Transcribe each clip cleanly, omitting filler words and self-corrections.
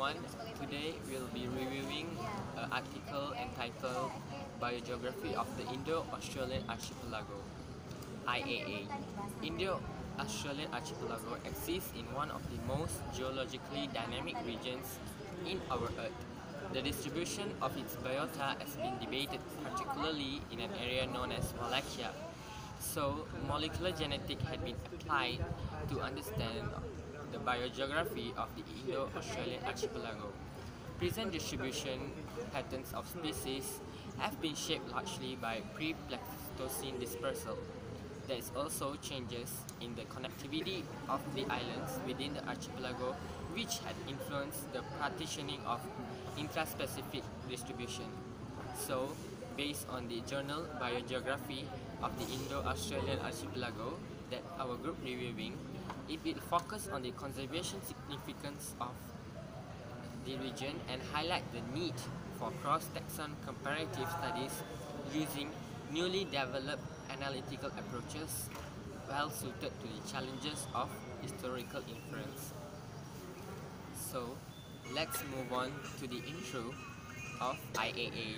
everyone. Today we'll be reviewing an article entitled Biogeography of the Indo Australian Archipelago, IAA. Indo Australian Archipelago exists in one of the most geologically dynamic regions in our Earth. The distribution of its biota has been debated, particularly in an area known as Wallachia. So, molecular genetics had been applied to understand the biogeography of the Indo Australian Archipelago. Present distribution patterns of species have been shaped largely by pre-Pleistocene dispersal. There is also changes in the connectivity of the islands within the archipelago, which had influenced the partitioning of intraspecific distribution. So, based on the journal Biogeography of the Indo Australian Archipelago that our group reviewing, it will focus on the conservation significance of the region and highlight the need for cross-taxon comparative studies using newly developed analytical approaches well suited to the challenges of historical inference. So, let's move on to the intro of IAA.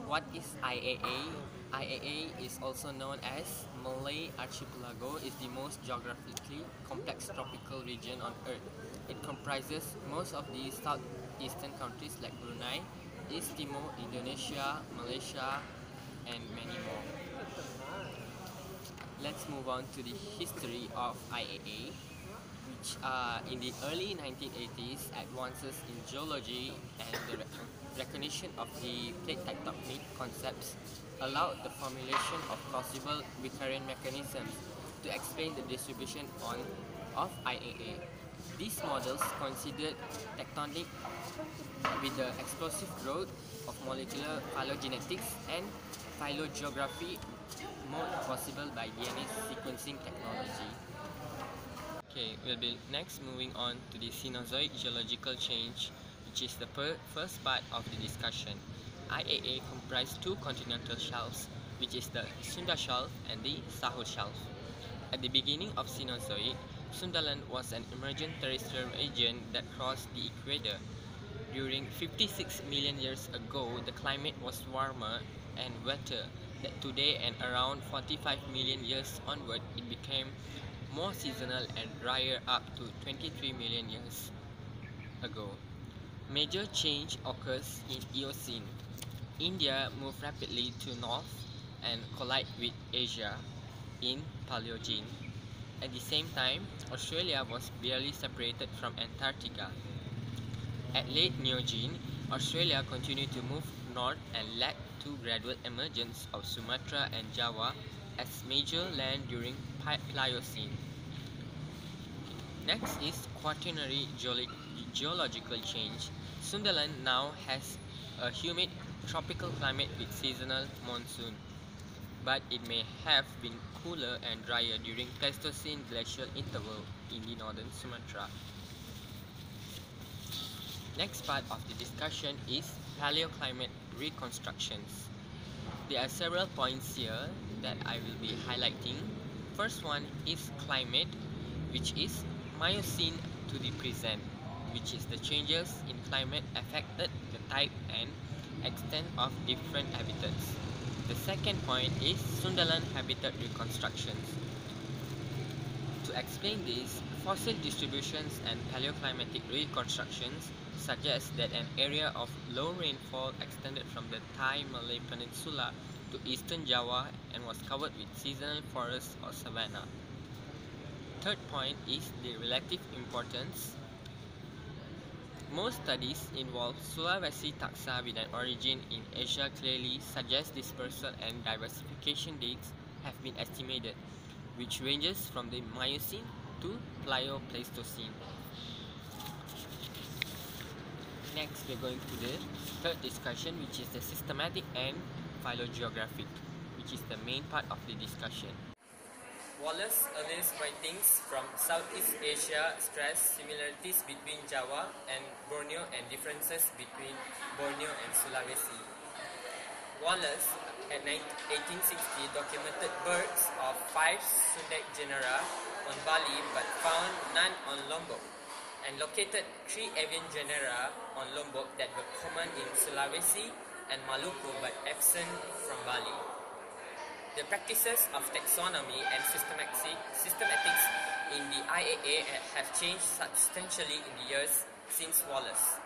What is IAA? IAA is also known as Malay Archipelago, is the most geographically complex tropical region on Earth. It comprises most of the southeastern countries like Brunei, East Timor, Indonesia, Malaysia, and many more. Let's move on to the history of IAA, which in the early 1980s, advances in geology and the recognition of the plate tectonic concepts allowed the formulation of possible recurrent mechanisms to explain the distribution of IAA. These models considered tectonic with the explosive growth of molecular phylogenetics and phylogeography made possible by DNA sequencing technology. Okay, we'll be next moving on to the Cenozoic geological change, which is the first part of the discussion. IAA comprised two continental shelves, which is the Sunda Shelf and the Sahul Shelf. At the beginning of Cenozoic, Sundaland was an emergent terrestrial region that crossed the equator. During 56 million years ago, the climate was warmer and wetter than today, and around 45 million years onward, it became more seasonal and drier up to 23 million years ago. Major change occurs in Eocene. India moved rapidly to north and collide with Asia in Paleogene. At the same time, Australia was barely separated from Antarctica. At late Neogene, Australia continued to move north and led to gradual emergence of Sumatra and Java as major land during Pliocene. Next is Quaternary geological change. Sundaland now has a humid tropical climate with seasonal monsoon, but it may have been cooler and drier during Pleistocene glacial interval in the northern Sumatra. Next part of the discussion is paleoclimate reconstructions. There are several points here that I will be highlighting. First one is climate, which is Miocene to the present, which is the changes in climate affected the type and extent of different habitats. The second point is Sundaland habitat reconstructions. To explain this, fossil distributions and paleoclimatic reconstructions suggest that an area of low rainfall extended from the Thai Malay Peninsula to eastern Java and was covered with seasonal forests or savanna. Third point is the relative importance. Most studies involve Sulawesi taxa with an origin in Asia clearly suggest dispersal and diversification dates have been estimated, which ranges from the Miocene to Pleistocene. Next, we're going to the third discussion, which is the systematic and phylogeographic, which is the main part of the discussion. Wallace's earliest writings from Southeast Asia stress similarities between Java and Borneo and differences between Borneo and Sulawesi. Wallace, at 1860, documented birds of 5 Sundek genera on Bali but found none on Lombok, and located 3 avian genera on Lombok that were common in Sulawesi and Maluku but absent from Bali. The practices of taxonomy and systematics in the IAA have changed substantially in the years since Wallace.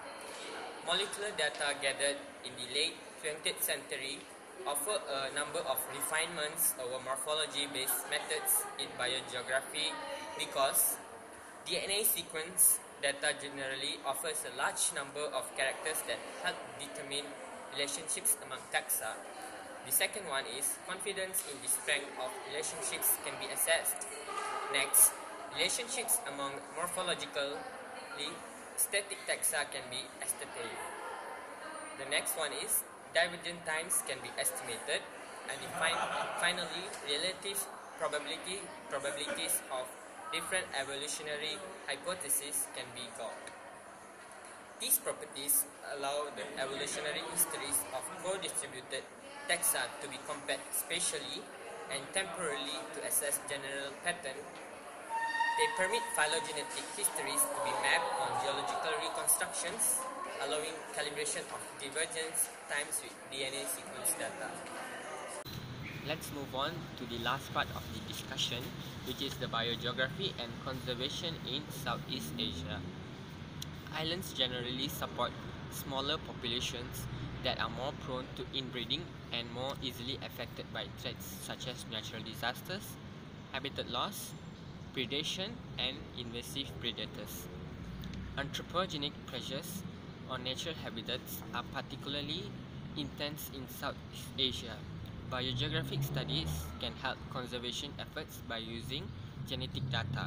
Molecular data gathered in the late 20th century offer a number of refinements over morphology-based methods in biogeography because DNA sequence data generally offers a large number of characters that help determine relationships among taxa. The second one is confidence in the strength of relationships can be assessed. Next, relationships among morphologically static taxa can be estimated. The next one is divergent times can be estimated. And finally, relative probabilities of different evolutionary hypotheses can be got. These properties allow the evolutionary histories of co-distributed taxa to be compared spatially and temporally to assess general pattern. They permit phylogenetic histories to be mapped on geological reconstructions, allowing calibration of divergence times with DNA sequence data. Let's move on to the last part of the discussion, which is the biogeography and conservation in Southeast Asia. Islands generally support smaller populations that are more prone to inbreeding and more easily affected by threats such as natural disasters, habitat loss, predation, and invasive predators. Anthropogenic pressures on natural habitats are particularly intense in Southeast Asia. Biogeographic studies can help conservation efforts by using genetic data.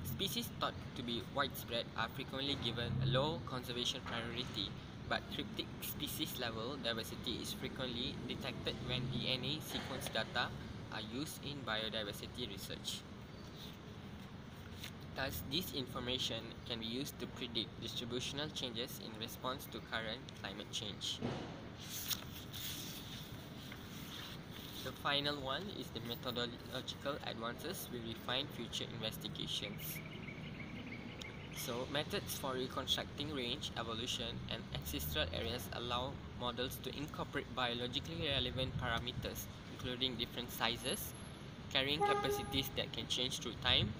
Species thought to be widespread are frequently given a low conservation priority, but cryptic species-level diversity is frequently detected when DNA sequence data are used in biodiversity research. Thus, this information can be used to predict distributional changes in response to current climate change. The final one is the methodological advances will refine future investigations. So, methods for reconstructing range, evolution, and ancestral areas allow models to incorporate biologically relevant parameters, including different sizes, carrying capacities that can change through time,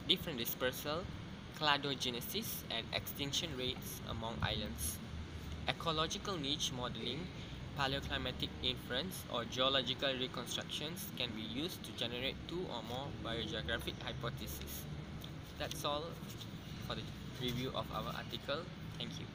different dispersal, cladogenesis, and extinction rates among islands. Ecological niche modeling, paleoclimatic inference, or geological reconstructions can be used to generate 2 or more biogeographic hypotheses. That's all for the review of our article. Thank you.